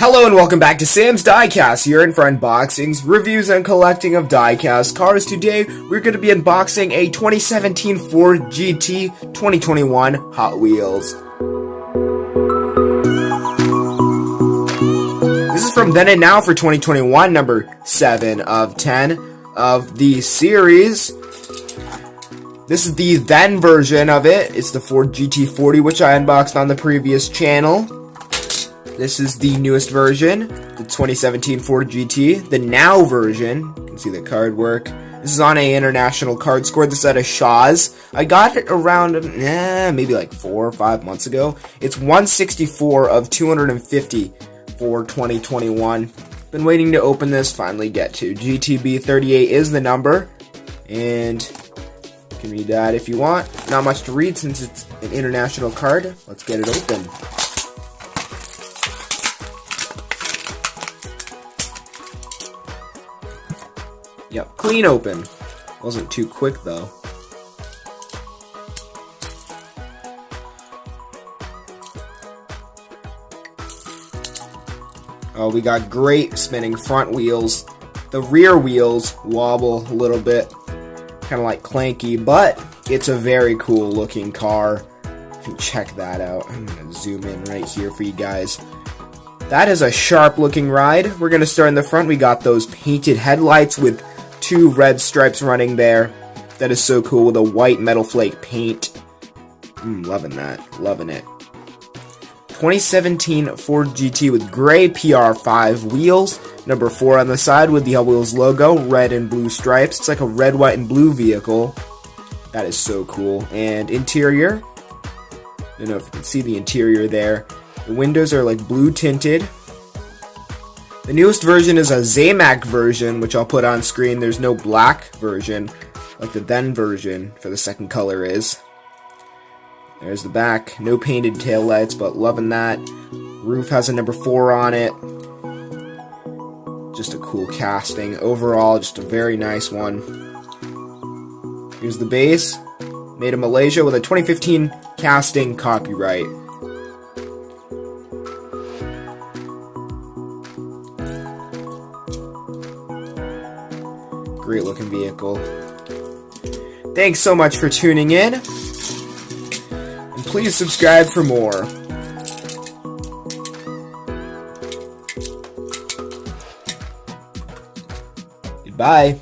Hello and welcome back to Sam's Diecast. You're in for unboxings, reviews, and collecting of diecast cars. Today, we're going to be unboxing a 2017 Ford GT 2021 Hot Wheels. This is from Then and Now for 2021, number 7 of 10 of the series. This is the then version of it. It's the Ford GT40, which I unboxed on the previous channel. This is the newest version, the 2017 Ford GT, the now version. You can see the card work. This is on a international card score. This is at a Shaw's. I got it around, maybe like 4 or 5 months ago. It's 164 of 250 for 2021. Been waiting to open this, finally get to. GTB38 is the number, and you can read that if you want. Not much to read since it's an international card. Let's get it open. Yep, clean open. Wasn't too quick though. Oh, we got great spinning front wheels. The rear wheels wobble a little bit, kind of like clanky, but it's a very cool looking car. Check that out. I'm gonna zoom in right here for you guys. That is a sharp looking ride. We're gonna start in the front. We got those painted headlights with 2 red stripes running there. That is so cool with a white metal flake paint. Loving that. Loving it. 2017 Ford GT with gray PR5 wheels. Number 4 on the side with the Hot Wheels logo. Red and blue stripes. It's like a red, white, and blue vehicle. That is so cool. And interior. I don't know if you can see the interior there. The windows are like blue tinted. The newest version is a Zamac version, which I'll put on screen. There's no black version, like the then version for the second color is. There's the back. No painted taillights, but loving that. Roof has a number 4 on it. Just a cool casting. Overall, just a very nice one. Here's the base. Made in Malaysia with a 2015 casting copyright. Great looking vehicle. Thanks so much for tuning in, and please subscribe for more. Goodbye.